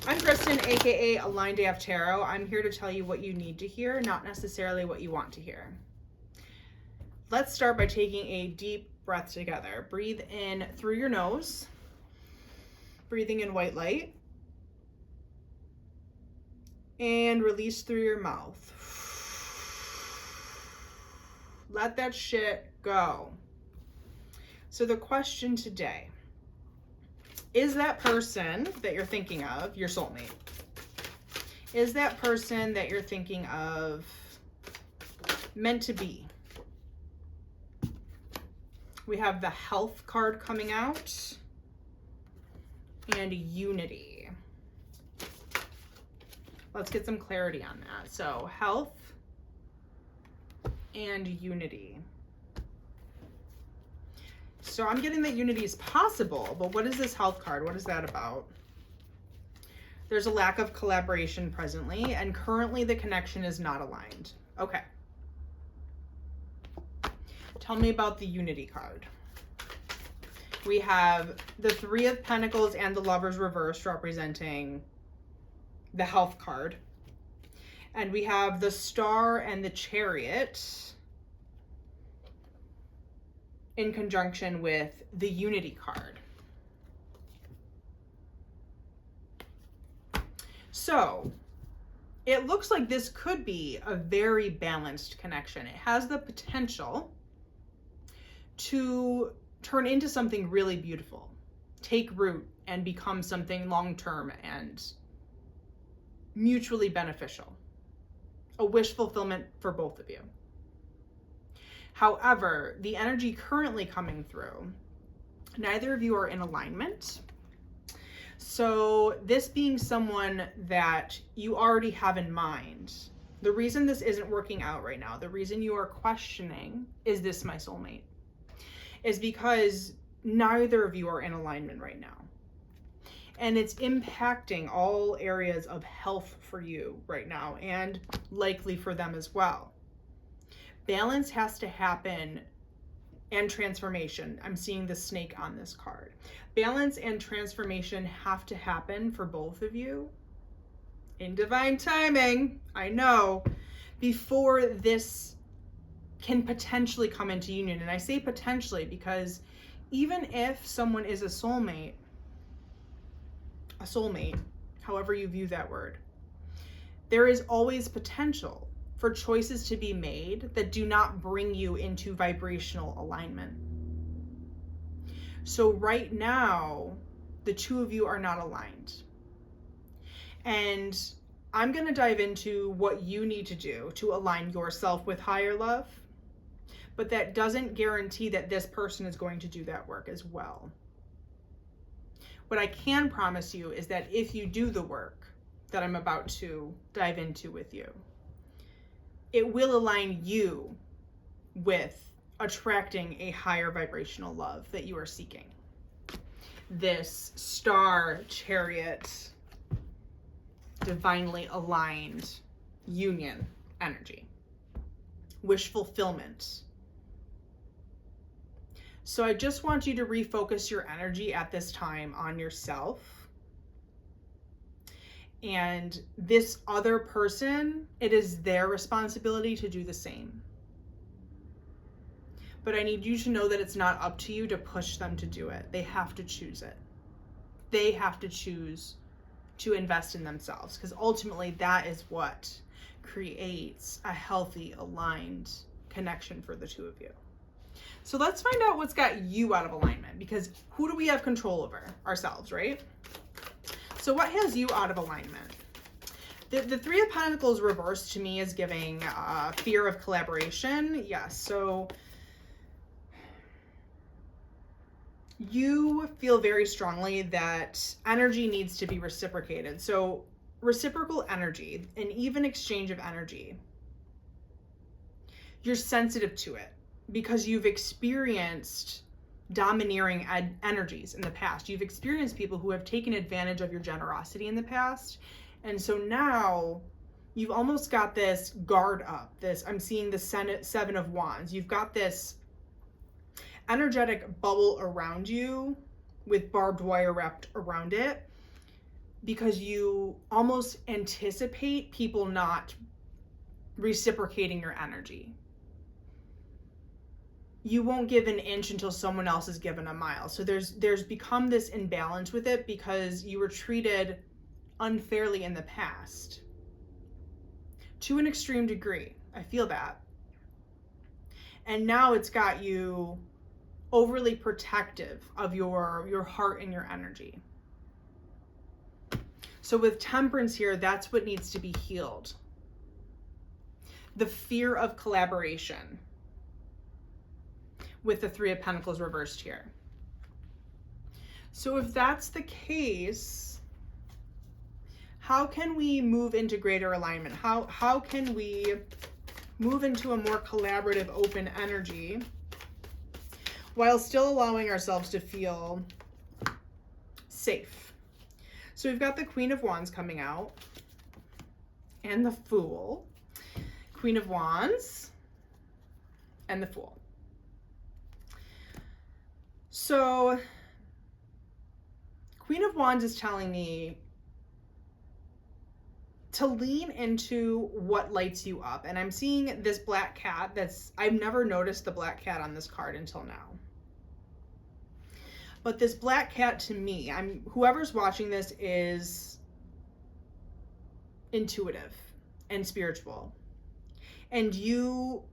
I'm Kristen, aka Aligned AF Tarot. I'm here to tell you what you need to hear, not necessarily what you want to hear. Let's start by taking a deep breath together. Breathe in through your nose, breathing in white light, and release through your mouth. Let that shit go. So the question today, is that person that you're thinking of your soulmate? Is that person that you're thinking of meant to be? We have the health card coming out and unity. Let's get some clarity on that. So health and unity. So I'm getting that unity is possible, but what is this health card? What is that about? There's a lack of collaboration presently, and currently the connection is not aligned. Okay. Tell me about the unity card. We have the Three of Pentacles and the Lovers reversed, representing the health card. And we have the Star and the Chariot in conjunction with the unity card. So it looks like this could be a very balanced connection. It has the potential to turn into something really beautiful, take root and become something long-term and mutually beneficial, a wish fulfillment for both of you. However, the energy currently coming through, neither of you are in alignment. So this being someone that you already have in mind, the reason this isn't working out right now, the reason you are questioning, is this my soulmate, is because neither of you are in alignment right now. And it's impacting all areas of health for you right now, and likely for them as well. Balance has to happen, and transformation. I'm seeing the snake on this card. Balance and transformation have to happen for both of you in divine timing, I know, before this can potentially come into union. And I say potentially because even if someone is a soulmate, however you view that word, there is always potential for choices to be made that do not bring you into vibrational alignment. So right now, the two of you are not aligned. And I'm going to dive into what you need to do to align yourself with higher love, but that doesn't guarantee that this person is going to do that work as well. What I can promise you is that if you do the work that I'm about to dive into with you, it will align you with attracting a higher vibrational love that you are seeking. This Star, Chariot, divinely aligned union energy, wish fulfillment. So I just want you to refocus your energy at this time on yourself. And this other person, it is their responsibility to do the same. But I need you to know that it's not up to you to push them to do it. They have to choose it. They have to choose to invest in themselves, because ultimately that is what creates a healthy, aligned connection for the two of you. So let's find out what's got you out of alignment, because who do we have control over? Ourselves, right? So what has you out of alignment? The Three of Pentacles reversed to me is giving fear of collaboration. Yes, so you feel very strongly that energy needs to be reciprocated. So reciprocal energy, an even exchange of energy, you're sensitive to it because you've experienced domineering energies in the past. You've experienced people who have taken advantage of your generosity in the past. And so now you've almost got this guard up, I'm seeing the Seven of Wands. You've got this energetic bubble around you with barbed wire wrapped around it, because you almost anticipate people not reciprocating your energy. You won't give an inch until someone else is given a mile. So there's become this imbalance with it because you were treated unfairly in the past. To an extreme degree. I feel that. And now it's got you overly protective of your heart and your energy. So with Temperance here, that's what needs to be healed. The fear of collaboration with the Three of Pentacles reversed here. So if that's the case, how can we move into greater alignment? How can we move into a more collaborative, open energy while still allowing ourselves to feel safe? So we've got the Queen of Wands coming out and the Fool. Queen of Wands and the Fool. So Queen of Wands is telling me to lean into what lights you up. And I'm seeing this black cat I've never noticed the black cat on this card until now. But this black cat to me, whoever's watching this is intuitive and spiritual. And you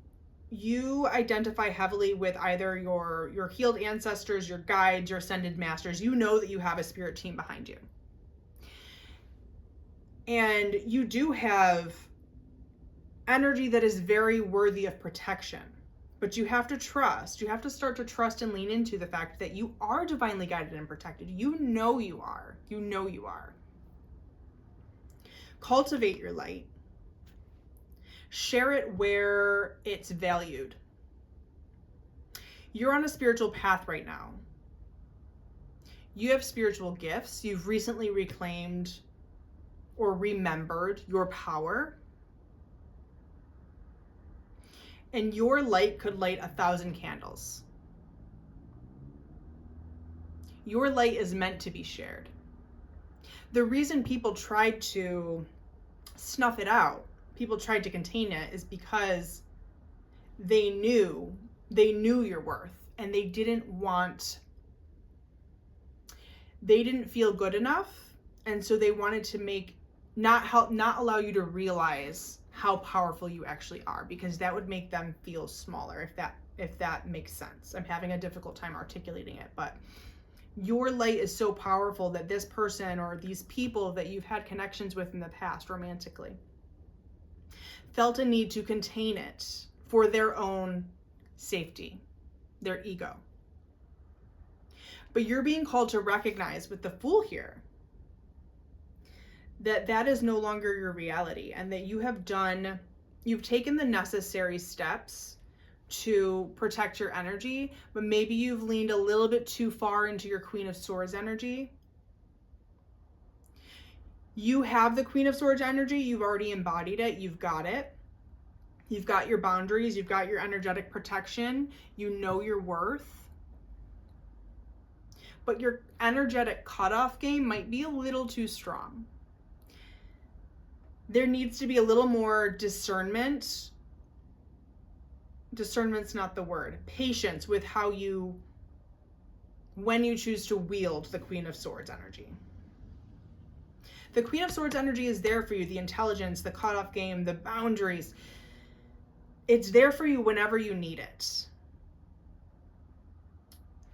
identify heavily with either your healed ancestors, your guides, your ascended masters. You know that you have a spirit team behind you. And you do have energy that is very worthy of protection. But you have to trust. You have to start to trust and lean into the fact that you are divinely guided and protected. You know you are. You know you are. Cultivate your light. Share it where it's valued. You're on a spiritual path right now. You have spiritual gifts. You've recently reclaimed or remembered your power. And your light could light 1,000 candles. Your light is meant to be shared. The reason people tried to snuff it out, people tried to contain it, is because they knew your worth, and they didn't feel good enough, and so they wanted to not allow you to realize how powerful you actually are, because that would make them feel smaller, if that makes sense. I'm having a difficult time articulating it, but your light is so powerful that this person or these people that you've had connections with in the past romantically felt a need to contain it for their own safety, their ego. But you're being called to recognize with the Fool here that is no longer your reality, and that you've taken the necessary steps to protect your energy, but maybe you've leaned a little bit too far into your Queen of Swords energy. You have the Queen of Swords energy. You've already embodied it. You've got it. You've got your boundaries. You've got your energetic protection. You know your worth. But your energetic cutoff game might be a little too strong. There needs to be a little more discernment. Discernment's not the word. Patience with when you choose to wield the Queen of Swords energy. The Queen of Swords energy is there for you. The intelligence, the cutoff game, the boundaries. It's there for you whenever you need it.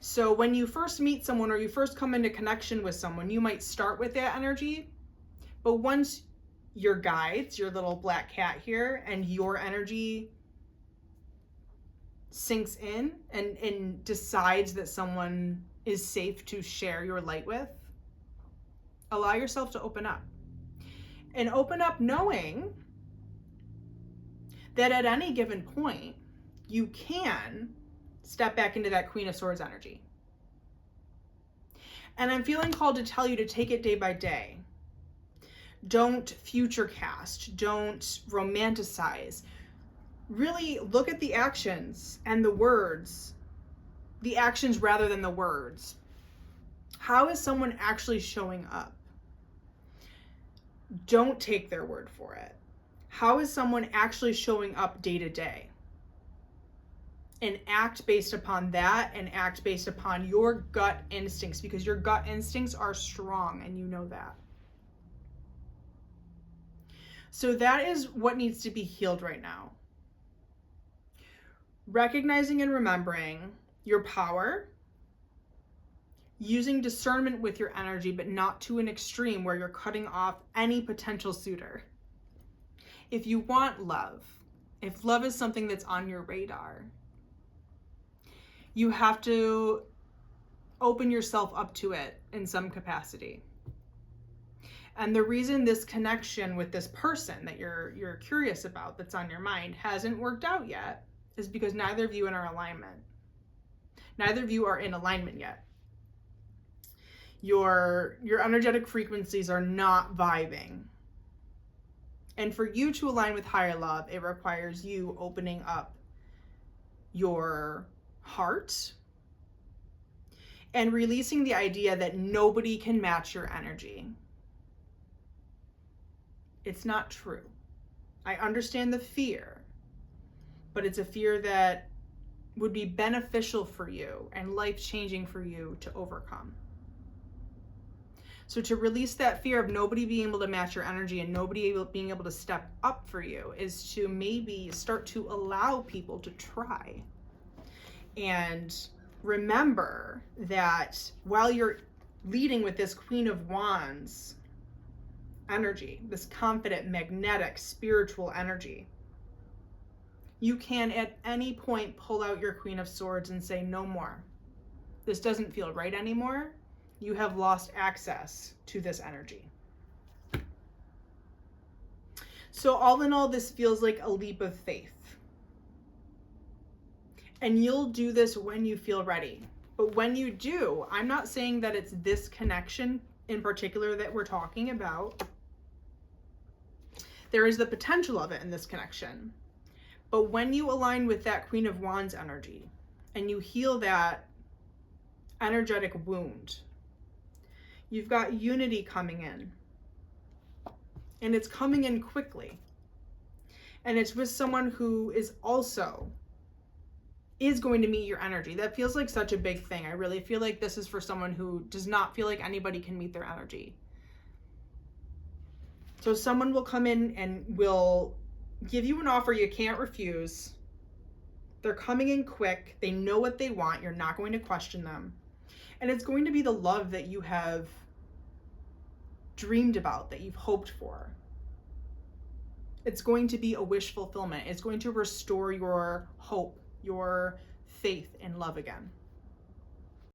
So when you first meet someone or you first come into connection with someone, you might start with that energy. But once your guides, your little black cat here, and your energy sinks in and decides that someone is safe to share your light with, allow yourself to open up. And open up knowing that at any given point, you can step back into that Queen of Swords energy. And I'm feeling called to tell you to take it day by day. Don't future cast. Don't romanticize. Really look at the actions and the words. The actions rather than the words. How is someone actually showing up? Don't take their word for it. How is someone actually showing up day to day? And act based upon that, and act based upon your gut instincts, because your gut instincts are strong and you know that. So that is what needs to be healed right now. Recognizing and remembering your power, using discernment with your energy, but not to an extreme where you're cutting off any potential suitor. If you want love, if love is something that's on your radar, you have to open yourself up to it in some capacity. And the reason this connection with this person that you're curious about, that's on your mind, hasn't worked out yet is because neither of you are in alignment. Neither of you are in alignment yet. Your energetic frequencies are not vibing. And for you to align with higher love, it requires you opening up your heart and releasing the idea that nobody can match your energy. It's not true. I understand the fear, but it's a fear that would be beneficial for you and life-changing for you to overcome. So to release that fear of nobody being able to match your energy and nobody being able to step up for you is to maybe start to allow people to try. And remember that while you're leading with this Queen of Wands energy, this confident, magnetic, spiritual energy, you can at any point pull out your Queen of Swords and say, no more. This doesn't feel right anymore. You have lost access to this energy. So all in all, this feels like a leap of faith. And you'll do this when you feel ready. But when you do, I'm not saying that it's this connection in particular that we're talking about. There is the potential of it in this connection. But when you align with that Queen of Wands energy and you heal that energetic wound, you've got unity coming in. And it's coming in quickly. And it's with someone who is going to meet your energy. That feels like such a big thing. I really feel like this is for someone who does not feel like anybody can meet their energy. So someone will come in and will give you an offer you can't refuse. They're coming in quick. They know what they want. You're not going to question them. And it's going to be the love that you have dreamed about, that you've hoped for. It's going to be a wish fulfillment. It's going to restore your hope, your faith in love again.